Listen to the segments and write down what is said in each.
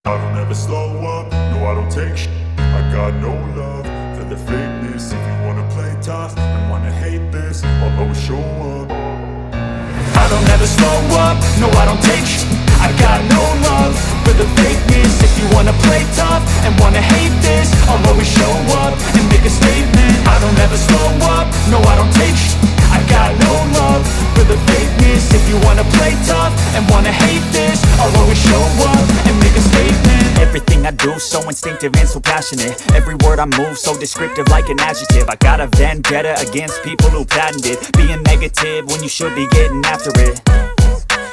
I don't ever slow up, no I don't take shit. I got no love for the fakeness. If you wanna play tough and wanna hate this, I'll always show up. I don't ever slow up, no I don't take shit. I got no love for the fakeness. If you wanna play tough and wanna hate this, I'll always show up and make a statement. I don't ever slow up, no I don't take shit. I got no love for the fakeness. If you wanna play tough and wanna hate this, I'll always show up and make a statement. Everything I do so instinctive and so passionate. Every word I move so descriptive like an adjective. I got a vendetta against people who patented being negative when you should be getting after it.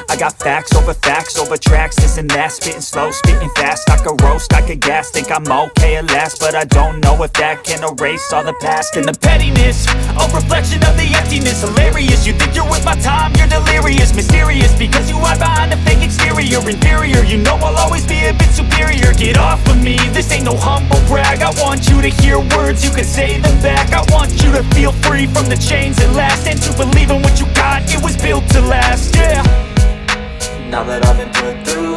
I got facts over tracks, this and that. Spitting slow, spitting fast, I could roast, I could gas. Think I'm okay at last, but I don't know if that can erase all the past. And the pettiness, a reflection of the emptiness. Hilarious, you think you're with my time, you're delirious. Mysterious, because you hide behind a fake exterior. Inferior, you know I'll always be a bit superior. Get off of me, this ain't no humble brag. I want you to hear words, you can say them back. I want you to feel free from the chains that last, and to believe in what you got, it was built to last, yeah. Now that I've been put through,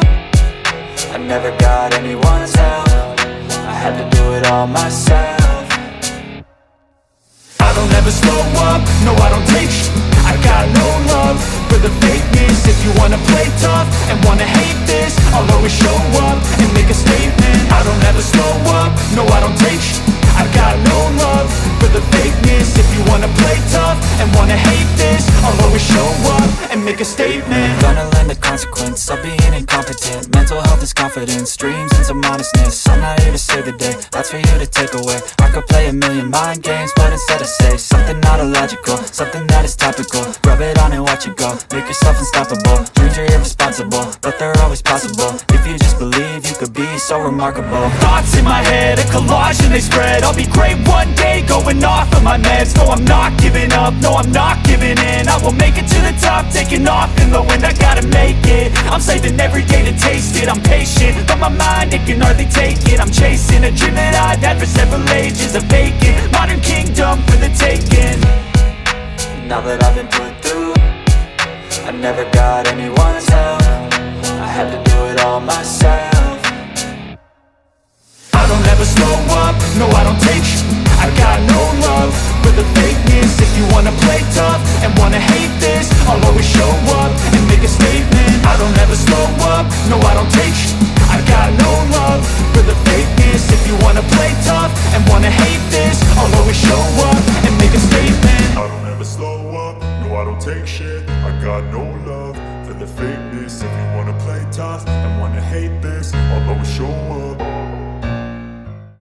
I never got anyone's help. I had to do it all myself. I don't ever slow up, no I don't take shit. I got no love for the fakeness. If you wanna play tough and wanna hate this, I'll always show up and make a statement. I don't ever slow up, no I don't take shit. I got no love for the fakeness. If you wanna play tough and wanna hate this, I'll always show up and make a statement. Gonna learn the consequence of being incompetent. Mental health is confidence, dreams and some honestness. I'm not here to save the day, that's for you to take away. I could play a million mind games, but instead I say something not illogical, something that is topical. Rub it on and watch it go, make yourself unstoppable. Dreams are irresponsible, but they're always possible. If you just believe, you could be so remarkable. Thoughts in my head, a collage and they spread. I'll be great one day, going off of my meds. No, I'm not giving up, no, I'm not giving in. I will make it to the top, taking off in the wind. I gotta make it, I'm saving every day to taste it. I'm patient, but my mind, it can hardly take it. I'm chasing a dream that I've had for several ages. A vacant, modern kingdom for the taking. Now that I've been put through, I never got anyone's help. I had to do it all myself. I don't ever slow up, no I don't take shit. I got no love for the fakeness. If you wanna play tough and wanna hate this, I'll always show up and make a statement. I don't ever slow up, no I don't take shit. I got no love for the fakeness. If you wanna play tough and wanna hate this, I'll always show up and make a statement. I don't ever slow up, no I don't take shit. I got no love for the fakeness. If you wanna play tough and wanna hate this, I'll always show up.